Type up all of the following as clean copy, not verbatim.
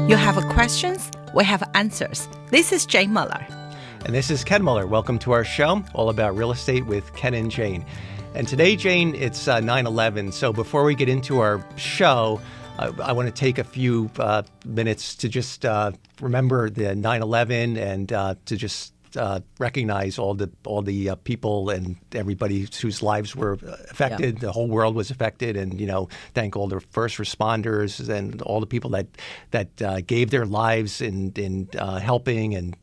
You have questions, we have answers. This is Jane Muller. And this is Ken Muller. Welcome to our show, all about real estate with Ken and Jane. And today, Jane, it's 9/11. So before we get into our show, I want to take a few minutes to just remember the 9/11 and to just recognize all the people and everybody whose lives were affected. Yeah. The whole world was affected, and thank all the first responders and all the people that gave their lives in helping and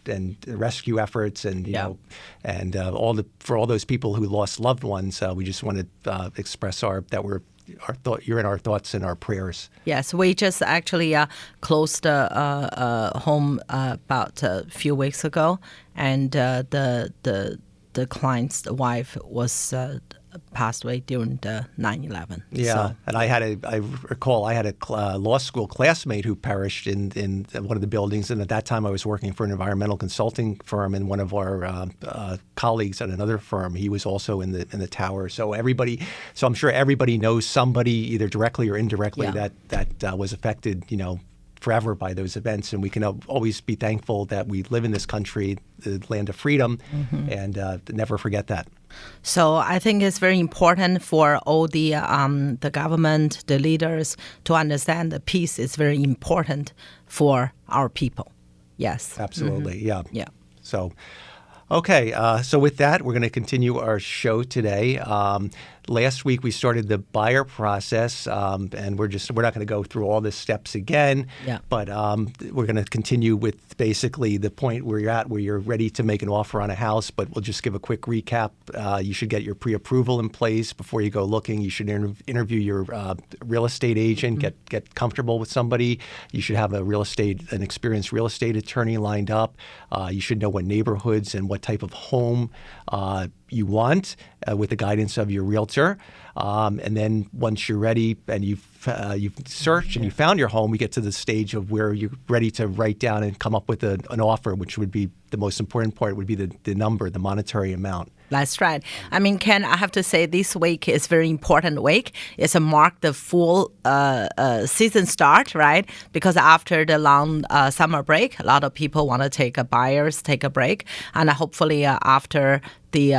and rescue efforts and and for all those people who lost loved ones. We just want to express you're in our thoughts and our prayers. Yes, we just actually closed home about a few weeks ago, and the client's wife was passed away during the 9/11. Yeah, so. And I recall I had a law school classmate who perished in one of the buildings, and at that time I was working for an environmental consulting firm, and one of our colleagues at another firm, he was also in the tower. So I'm sure everybody knows somebody either directly or indirectly that was affected, forever by those events, and we can always be thankful that we live in this country, the land of freedom, and never forget that. So I think it's very important for all the government, the leaders, to understand that peace is very important for our people. Yes. Absolutely. Yeah. So, okay. So with that, we're going to continue our show today. Last week we started the buyer process, and we're not going to go through all the steps again. Yeah. But we're going to continue with basically the point where you're at, where you're ready to make an offer on a house. But we'll just give a quick recap. You should get your pre-approval in place before you go looking. You should interview your real estate agent. Get comfortable with somebody. You should have an experienced real estate attorney lined up. You should know what neighborhoods and what type of home you want with the guidance of your realtor. And then once you're ready and you've searched and you found your home, we get to the stage of where you're ready to write down and come up with an offer, which would be the most important part, would be the number, the monetary amount. That's right. I mean, Ken, I have to say this week is a very important week. It's mark the full season start, right? Because after the long summer break, a lot of people want to take a break. And hopefully after the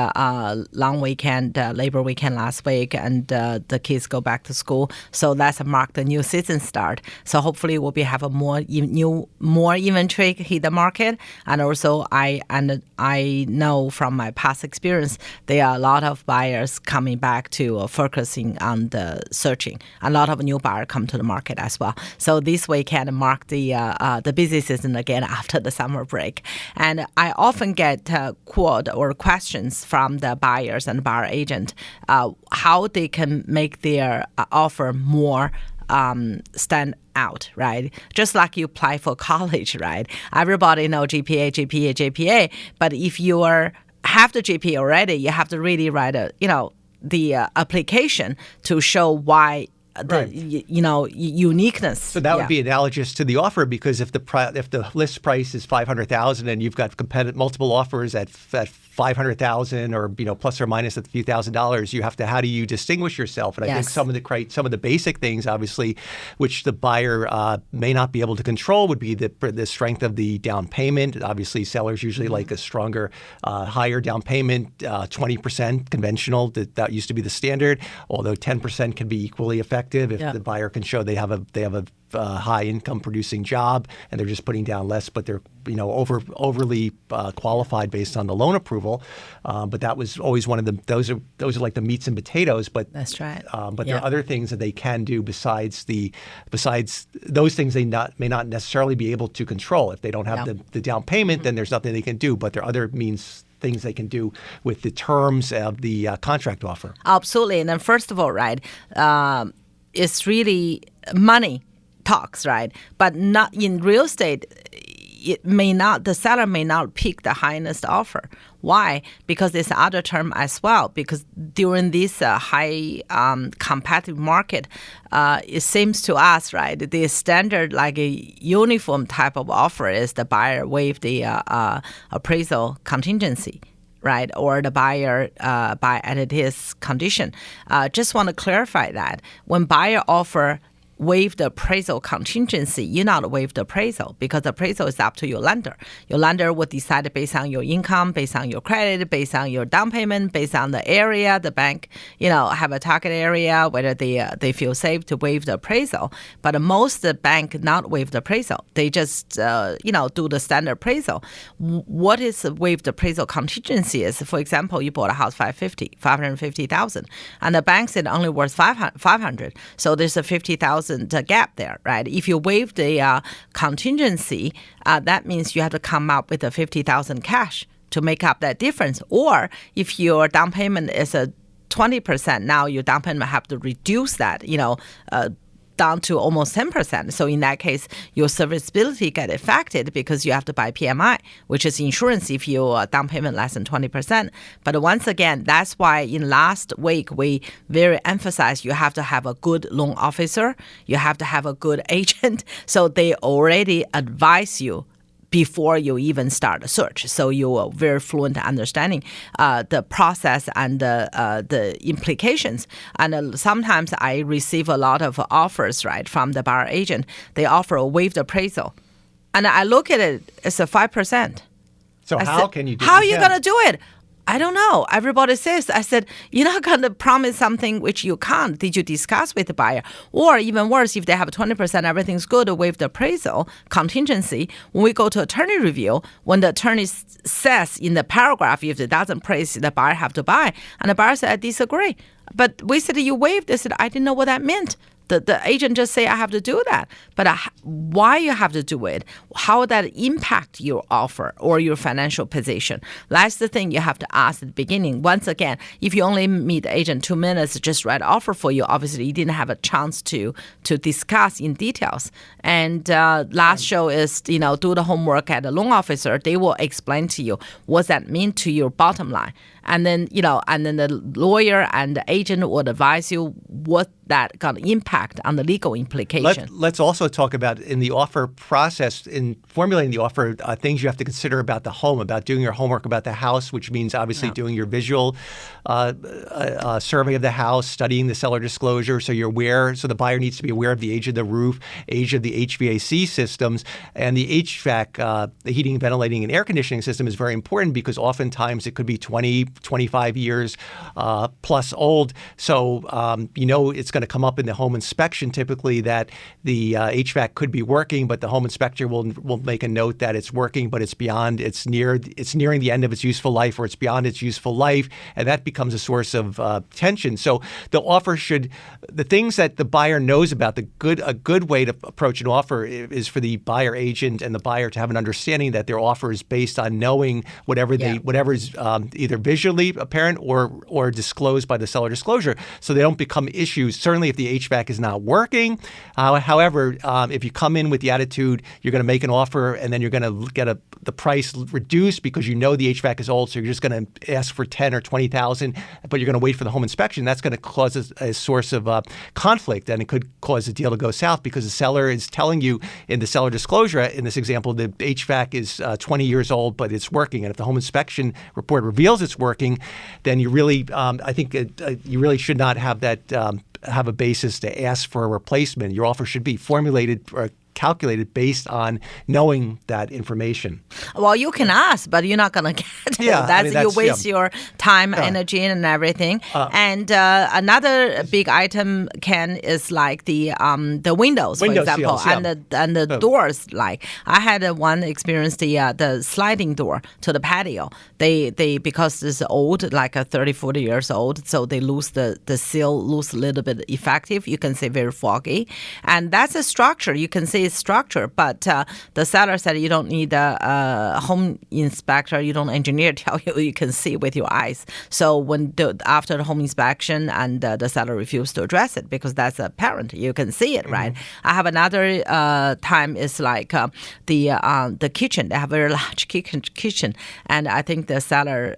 long weekend, Labor weekend last week, and the kids go back to school. So that's mark the new season start. So hopefully we'll have a more inventory hit the market. And also I know from my past experience, there are a lot of buyers coming back to focusing on the searching. A lot of new buyers come to the market as well. So this weekend mark the busy season again after the summer break. And I often get quote or questions from the buyers and buyer agent how they can make their offer more stand out, right? Just like you apply for college, right? Everybody know GPA. But if you have the GPA already, you have to really write the application to show why the uniqueness. So that would be analogous to the offer, because if the list price is $500,000 and you've got multiple offers at $500,000 or plus or minus a few $1,000s, you have to. How do you distinguish yourself? And I think some of the basic things, obviously, which the buyer may not be able to control, would be the strength of the down payment. Obviously, sellers usually like a stronger, higher down payment, 20% conventional. That used to be the standard. Although 10% can be equally effective if the buyer can show they have a high income producing job and they're just putting down less, but they're overly qualified based on the loan approval. But that was always one of the those are like the meats and potatoes. But that's right. But there are other things that they can do besides those things they may not necessarily be able to control. If they don't have the down payment, then there's nothing they can do. But there are other things they can do with the terms of the contract offer. Absolutely. And then first of all, right, it's really money talks, right? But not in real estate. The seller may not pick the highest offer. Why? Because there's other term as well. Because during this high competitive market, it seems to us, right, the standard like a uniform type of offer is the buyer waive the appraisal contingency, right? Or the buyer buy at his condition. Just want to clarify that when buyer offer waive the appraisal contingency, you not waive the appraisal because the appraisal is up to your lender. Your lender will decide based on your income, based on your credit, based on your down payment, based on the area the bank, have a target area, whether they feel safe to waive the appraisal. But most the bank not waive the appraisal. They just do the standard appraisal. What is waive the appraisal contingency is, for example, you bought a house 550,000, and the bank said only worth 500. So there's a 50,000 gap there, right? If you waive the contingency, that means you have to come up with a 50,000 cash to make up that difference. Or if your down payment is a 20%, now your down payment have to reduce that, down to almost 10%. So in that case, your serviceability get affected because you have to buy PMI, which is insurance if your down payment less than 20%. But once again, that's why in last week, we very emphasize you have to have a good loan officer. You have to have a good agent. So they already advise you before you even start a search. So you are very fluent in understanding the process and the implications. And sometimes I receive a lot of offers, right, from the buyer agent. They offer a waived appraisal. And I look at it, it's a 5%. So how can you do it? How are you going to do it? I don't know. Everybody says, I said, you're not going to promise something which you can't. Did you discuss with the buyer? Or even worse, if they have 20%, everything's good, waive the appraisal contingency. When we go to attorney review, when the attorney says in the paragraph, if it doesn't praise, the buyer have to buy. And the buyer said, I disagree. But we said, you waived. They said, I didn't know what that meant. The agent just say, I have to do that. But why you have to do it, how that impact your offer or your financial position, that's the thing you have to ask at the beginning. Once again, if you only meet the agent 2 minutes, just write offer for you, obviously you didn't have a chance to discuss in details. And last show is, do the homework at the loan officer. They will explain to you what that mean to your bottom line. And then, the lawyer and the agent would advise you what that going to impact on the legal implication. Let's also talk about in the offer process, in formulating the offer, things you have to consider about the home, about doing your homework about the house, which means obviously doing your visual survey of the house, studying the seller disclosure, so you're aware. So the buyer needs to be aware of the age of the roof, age of the HVAC systems, and the HVAC, the heating, ventilating, and air conditioning system is very important because oftentimes it could be 20, 25 years plus old. So it's going to come up in the home inspection typically that the HVAC could be working, but the home inspector will make a note that it's working, but it's nearing the end of its useful life, or it's beyond its useful life, and that becomes a source of tension. So the offer the things that the buyer knows about, a good way to approach an offer is for the buyer agent and the buyer to have an understanding that their offer is based on knowing whatever is either visually apparent or disclosed by the seller disclosure, so they don't become issues. Certainly if the HVAC is not working. However, if you come in with the attitude you're going to make an offer and then you're going to get the price reduced because you know the HVAC is old, so you're just going to ask for 10 or 20,000, but you're going to wait for the home inspection, that's going to cause a source of conflict, and it could cause a deal to go south because the seller is telling you in the seller disclosure, in this example, the HVAC is 20 years old, but it's working. And if the home inspection report reveals it's working, then you really, I think you really should not have that have a basis to ask for a replacement. Your offer should be formulated or calculated based on knowing that information. Well, you can ask, but you're not going to get it. You waste your time, energy, and everything. And another big item, Ken, is like the windows, for example, seals, and the doors. Like I had one experience, the sliding door to the patio. They because it's old, like 30, 40 years old, so they lose the seal, lose a little bit effective. You can say very foggy, and that's a structure. You can say structure, but the seller said you don't need a home inspector, you don't engineer tell you, you can see with your eyes. So after the home inspection and the seller refused to address it because that's apparent, you can see it, right? I have another time is like the kitchen. They have a very large kitchen, and I think the seller,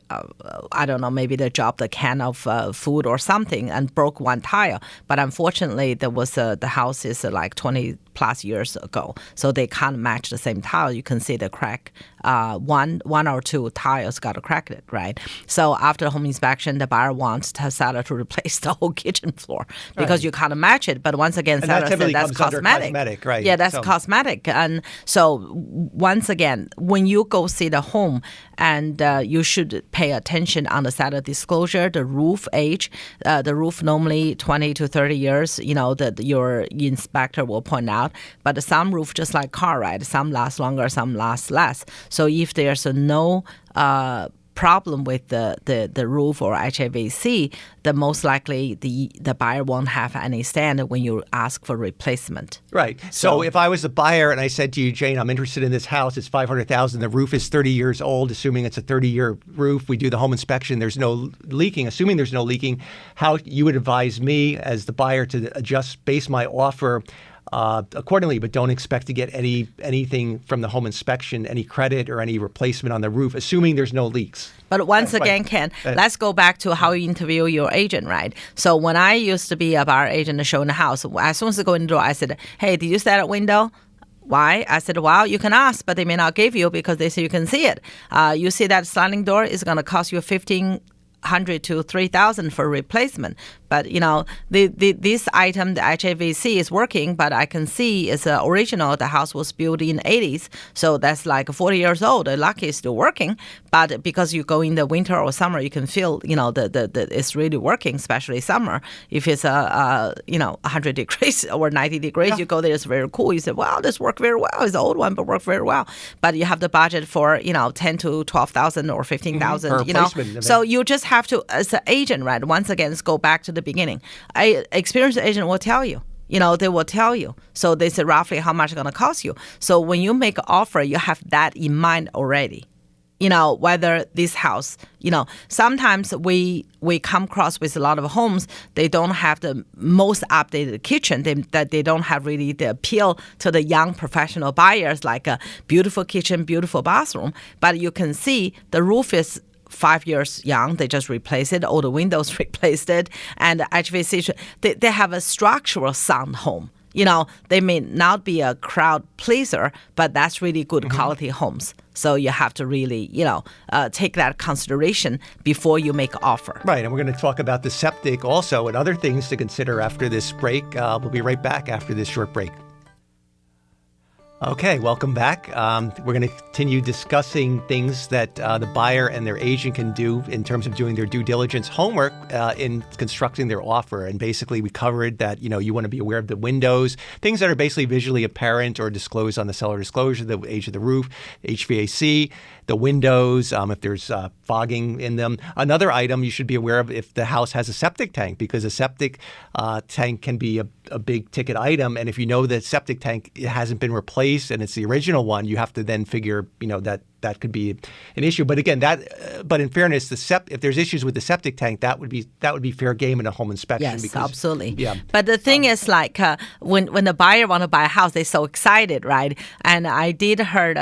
I don't know, maybe they dropped a can of food or something and broke one tile. But unfortunately, there was the house is like 20 plus years ago, so they can't match the same tile. You can see the crack one or two tiles got cracked, right? So after home inspection, the buyer wants the seller to replace the whole kitchen floor because you can't match it. But once again, seller said that's cosmetic. Right? Yeah, that's cosmetic. And so once again, when you go see the home, and you should pay attention on the seller disclosure, the roof age. The roof normally 20 to 30 years, that your inspector will point out. But some roof, just like car, right? Some last longer, some last less. So if there's no problem with the roof or HVAC, then most likely the buyer won't have any stand when you ask for replacement. Right. So if I was a buyer and I said to you, Jane, I'm interested in this house, it's $500,000, the roof is 30 years old, assuming it's a 30-year roof, we do the home inspection, there's no leaking, assuming there's no leaking, how you would advise me as the buyer to base my offer accordingly, but don't expect to get anything from the home inspection, any credit or any replacement on the roof, assuming there's no leaks. But once again, Ken, let's go back to how you interview your agent, right? So when I used to be a buyer agent showing the house, as soon as I go in the door, I said, hey, did you set a window? Why? I said, well, you can ask, but they may not give you because they say you can see it. You see that sliding door is going to cost you $1,500 to $3,000 for replacement. But, this item, the HVAC is working, but I can see it's original. The house was built in the 80s, so that's like 40 years old. The lock is still working, but because you go in the winter or summer, you can feel, the it's really working, especially summer. If it's 100 degrees or 90 degrees, you go there, it's very cool. You say, wow, this worked very well. It's an old one, but worked very well. But you have the budget for, 10 to 12,000 or 15,000, So you just have to, as an agent, right, once again, let's go back to the beginning. An experienced agent will tell you. They will tell you. So they say roughly how much it's going to cost you. So when you make an offer, you have that in mind already. Whether this house, sometimes we come across with a lot of homes, they don't have the most updated kitchen, that they don't have really the appeal to the young professional buyers, like a beautiful kitchen, beautiful bathroom. But you can see the roof is 5 years young, they just replaced it, all the windows replaced it, and the HVAC, they have a structural sound home. They may not be a crowd pleaser, but that's really good quality homes. So you have to really, take that consideration before you make an offer. Right, and we're going to talk about the septic also and other things to consider after this break. We'll be right back after this short break. Okay, welcome back. We're going to continue discussing things that the buyer and their agent can do in terms of doing their due diligence homework in constructing their offer. And basically, we covered that, you want to be aware of the windows, things that are basically visually apparent or disclosed on the seller disclosure, the age of the roof, HVAC, the windows, if there's fogging in them. Another item you should be aware of if the house has a septic tank, because a septic tank can be a big ticket item. And if you know that septic tank hasn't been replaced and it's the original one, you have to then figure, that could be an issue. But again, but in fairness, if there's issues with the septic tank, that would be fair game in a home inspection. Yes, absolutely. Yeah. But the thing is, like when the buyer want to buy a house, they're so excited, right? And I did heard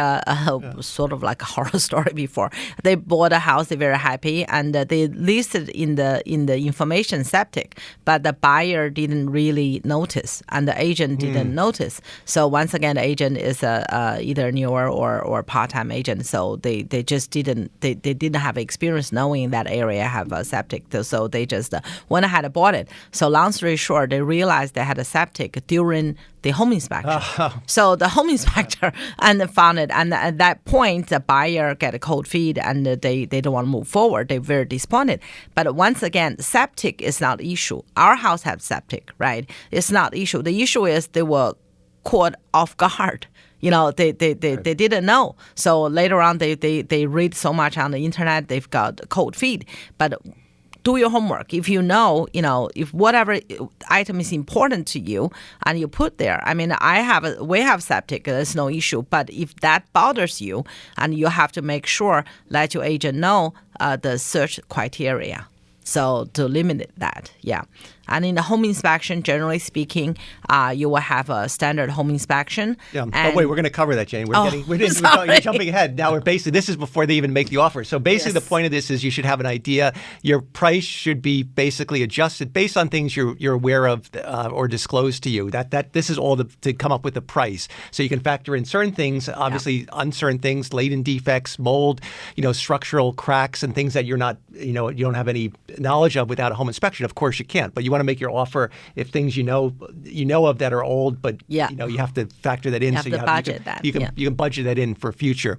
sort of like a horror story before. They bought a house, they're very happy, and they listed in the information septic, but the buyer didn't really notice, and the agent didn't notice. So once again, the agent is either newer or part-time agent. So they just didn't have experience knowing that area have a septic. So they just went ahead and bought it. So long story short, they realized they had a septic during the home inspection. So the home inspector and found it. And at that point, the buyer get a cold feet and they don't want to move forward. They're very disappointed. But once again, septic is not the issue. Our house has septic, right? It's not the issue. The issue is they were caught off guard. They didn't know. So later on, they read so much on the internet, they've got cold feet. But do your homework. If if whatever item is important to you and you put there. I mean, we have septic, there's no issue. But if that bothers you, and you have to make sure, let your agent know the search criteria. So to limit that, yeah. And in the home inspection, generally speaking, you will have a standard home inspection. Yeah. But wait, we're going to cover that, Jane. You're jumping ahead. Now this is before they even make the offer. So basically the point of this is you should have an idea. Your price should be basically adjusted based on things you're aware of or disclosed to you. That this is all to come up with the price. So you can factor in certain things, obviously uncertain things, latent defects, mold, structural cracks and things that you're not, you don't have any knowledge of without a home inspection. Of course you can't, but you want to make your offer if things you know of that are old, but you have to factor that in. You can budget that in for future.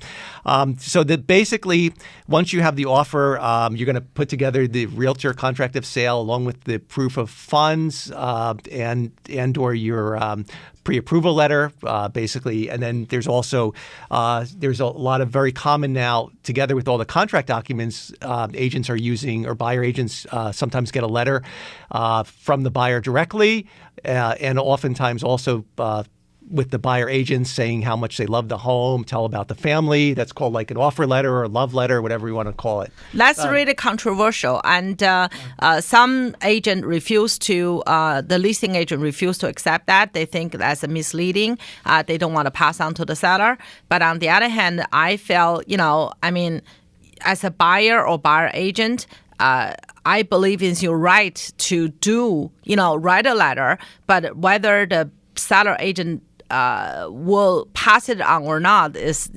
So that basically, once you have the offer, you're going to put together the realtor contract of sale along with the proof of funds and or your pre-approval letter, basically. And then there's also there's a lot of very common now, together with all the contract documents, agents are using, or buyer agents sometimes get a letter from the buyer directly, and oftentimes also with the buyer agents saying how much they love the home, tell about the family. That's called like an offer letter or a love letter, whatever you want to call it. That's really controversial. And some agent refuse to, the listing agent refuse to accept that. They think that's misleading. They don't want to pass on to the seller. But on the other hand, I feel, as a buyer or buyer agent, I believe it's your right to do, write a letter, but whether the seller agent will pass it on or not is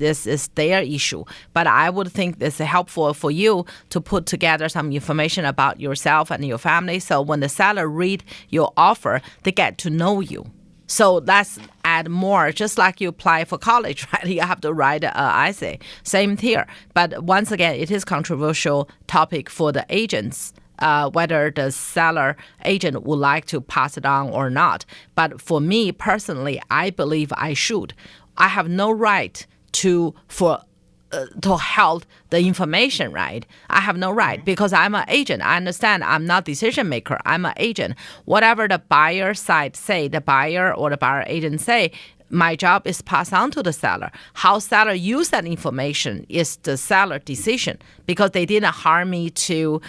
their issue. But I would think it's helpful for you to put together some information about yourself and your family. So when the seller read your offer, they get to know you. So that's add more, just like you apply for college, right? You have to write an essay. Same here. But once again, it is controversial topic for the agents. Whether the seller agent would like to pass it on or not. But for me personally, I believe I should. I have no right to hold the information, right? I have no right because I'm an agent. I understand I'm not decision maker. I'm an agent. Whatever the buyer side say, the buyer or the buyer agent say, my job is pass on to the seller. How seller use that information is the seller decision because they didn't hire me to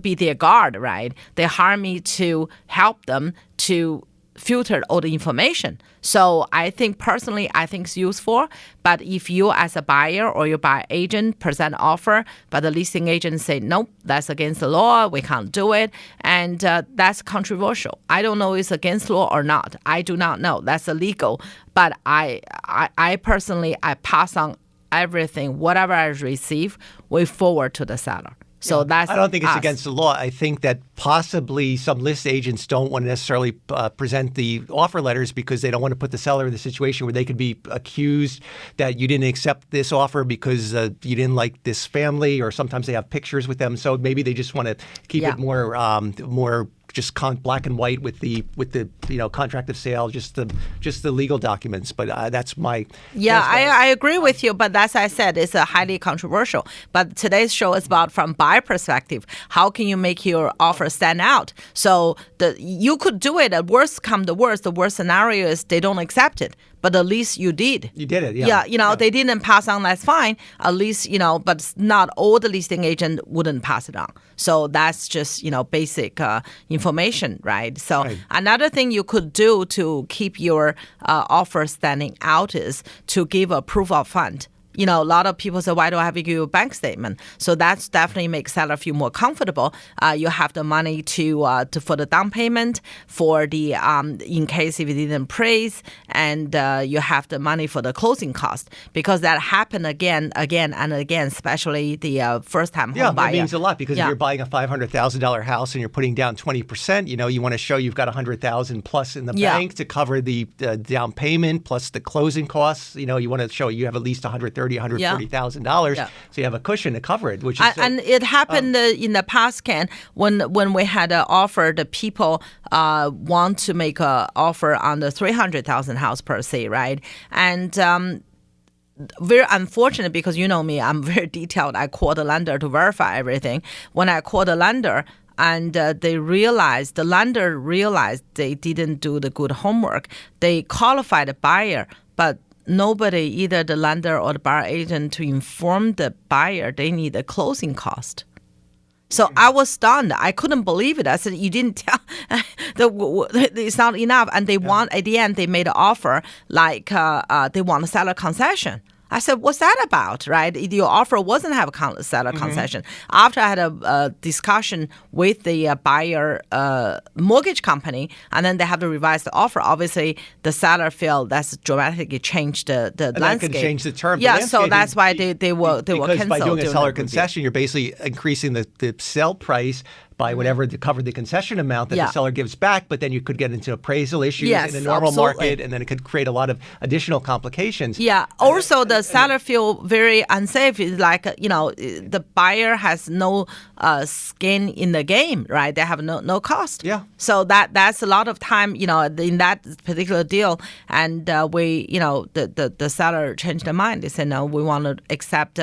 be their guard, right? They hire me to help them to filter all the information. So I think personally, it's useful. But if you as a buyer or your buyer agent present offer, but the listing agent say, nope, that's against the law, we can't do it. And that's controversial. I don't know if it's against law or not. I do not know. That's illegal. But I personally, I pass on everything, whatever I receive, we forward to the seller. So that's I don't think it's against the law. I think that possibly some list agents don't want to necessarily present the offer letters because they don't want to put the seller in the situation where they could be accused that you didn't accept this offer because you didn't like this family, or sometimes they have pictures with them. So maybe they just want to keep it more just black and white with the contract of sale, just the legal documents. But that's my I agree with you. But as I said, it's a highly controversial. But today's show is about from buyer perspective. How can you make your offer stand out? So you could do it. At worst come the worst. The worst scenario is they don't accept it. But at least you did. You did it, yeah. Yeah, they didn't pass on, that's fine. At least, but not all the listing agent wouldn't pass it on. So that's just, basic information, right? So Another thing you could do to keep your offer standing out is to give a proof of fund. A lot of people say, why do I have to give you a bank statement? So that's definitely makes seller feel more comfortable. You have the money to for the down payment, for the in case if it didn't appraise, and you have the money for the closing cost, because that happened again and again, especially the first-time home buyer. Yeah, that means a lot because if you're buying a $500,000 house and you're putting down 20%, you want to show you've got $100,000 plus in the bank to cover the down payment plus the closing costs. You want to show you have at least $140,000, so you have a cushion to cover it. Which is and it happened in the past, Ken, when we had an offer, the people want to make an offer on the 300,000 house per se, right? And very unfortunate because you know me, I'm very detailed. I call the lender to verify everything. When I call the lender, and the lender realized they didn't do the good homework. They qualified the buyer, but nobody, either the lender or the buyer agent, to inform the buyer they need a closing cost. So I was stunned. I couldn't believe it. I said, you didn't tell. It's not enough. And they want, at the end, they made an offer like they want a seller concession. I said, what's that about, right? Your offer wasn't have a seller concession. After I had a discussion with the buyer mortgage company, and then they have to revise the offer, obviously the seller felt that's dramatically changed the and landscape. That could change the term. Yeah, so that's why they were because canceled. By doing a seller review. concession, you're basically increasing the sell price by whatever to cover the concession amount that the seller gives back, but then you could get into appraisal issues in a normal market, and then it could create a lot of additional complications. Yeah. Also, the seller feel very unsafe. It's like, the buyer has no skin in the game, right? They have no cost. Yeah. So that's a lot of time, in that particular deal, and the seller changed their mind. They said, no, we want to accept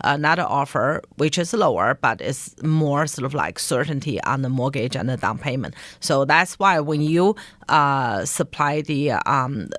another offer, which is lower, but it's more sort of like certainty on the mortgage and the down payment. So that's why when you supply the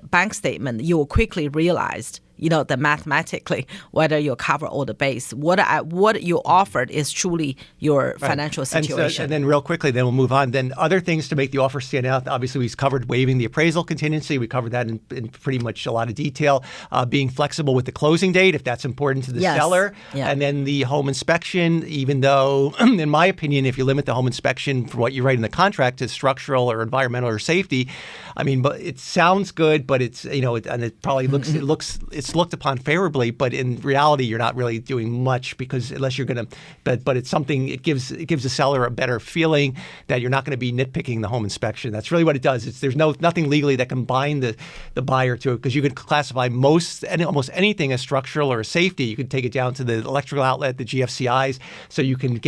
bank statement, you will quickly realize that mathematically, whether you cover all the base, what you offered is truly your financial situation. And then real quickly, then we'll move on. Then other things to make the offer stand out. Obviously, we've covered waiving the appraisal contingency. We covered that in pretty much a lot of detail. Being flexible with the closing date, if that's important to the seller. Yeah. And then the home inspection, even though, in my opinion, if you limit the home inspection for what you write in the contract to structural or environmental or safety, but it sounds good, but it's, and it probably looks, it's looked upon favorably, but in reality, you're not really doing much because unless you're going to, but it's something, it gives the seller a better feeling that you're not going to be nitpicking the home inspection. That's really what it does. There's nothing legally that can bind the buyer to it, because you can classify almost anything as structural or safety. You can take it down to the electrical outlet, the GFCIs, so you can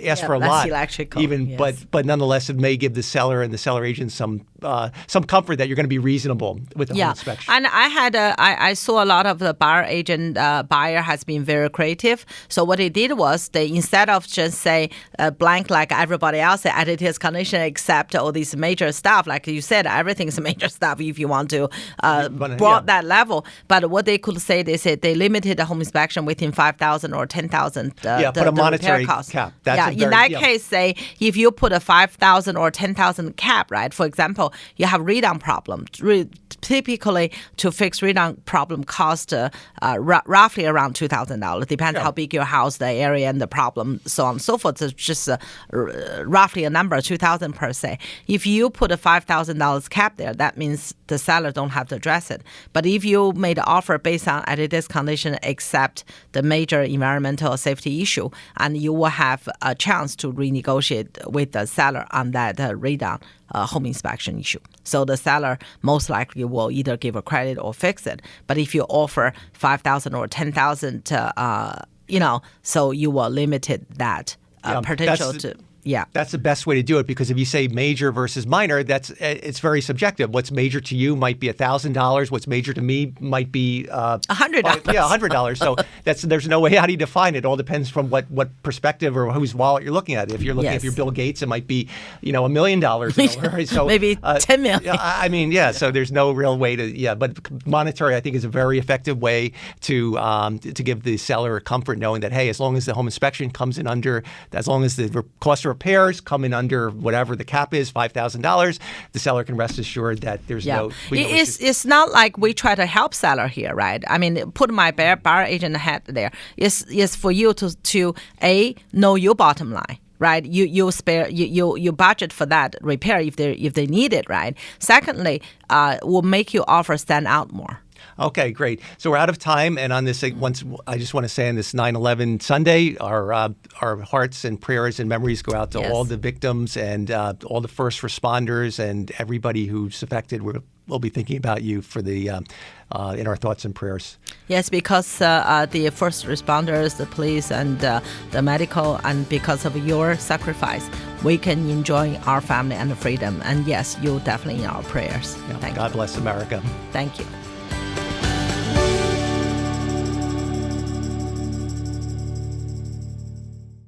ask for a lot. Electrical, even, yes. but nonetheless, it may give the seller and the seller agent some comfort that you're going to be reasonable with the home inspection. And I saw a lot of the buyer has been very creative. So what they did was they, instead of just say blank like everybody else, additive condition except all these major stuff, like you said, everything is major stuff if you want to broad that level. But what they could say, they said they limited the home inspection within 5,000 or 10,000. Put a monetary cap. In that case, say if you put a 5,000 or 10,000 cap, right? For example, you have redone problem. Typically, to fix redone problem cost roughly around $2,000. Depends how big your house, the area, and the problem, so on and so forth. So just roughly a number, $2,000 per se. If you put a $5,000 cap there, that means the seller don't have to address it. But if you made an offer based on this condition except the major environmental safety issue, and you will have a chance to renegotiate with the seller on that redone home inspection issue. So the seller most likely will either give a credit or fix it. But if you offer 5,000 or 10,000, so you will limit that potential to. Yeah, that's the best way to do it, because if you say major versus minor, it's very subjective. What's major to you might be $1,000. What's major to me might be $100. Yeah, $100. So there's no way. How do you define it? It all depends from what perspective or whose wallet you're looking at. If you're looking, if you're Bill Gates, it might be $1 million. So maybe $10 million. So there's no real way to But monetary, I think, is a very effective way to give the seller comfort, knowing that as long as the home inspection comes in under, as long as the cost of repairs come in under whatever the cap is, $5,000, the seller can rest assured that there's no. It's not like we try to help seller here, right? I mean, put my buyer agent hat there. It's for you to know your bottom line. Right, you budget for that repair if they need it, right? Secondly, will make your offer stand out more. Okay, great. So we're out of time, and on this, I just want to say on this 9/11 Sunday, our hearts and prayers and memories go out to all the victims and all the first responders and everybody who's affected. We'll be thinking about you for the in our thoughts and prayers. Yes, because the first responders, the police, and the medical, and because of your sacrifice, we can enjoy our family and the freedom. And yes, you're definitely in our prayers. Thank you. God bless America. Thank you.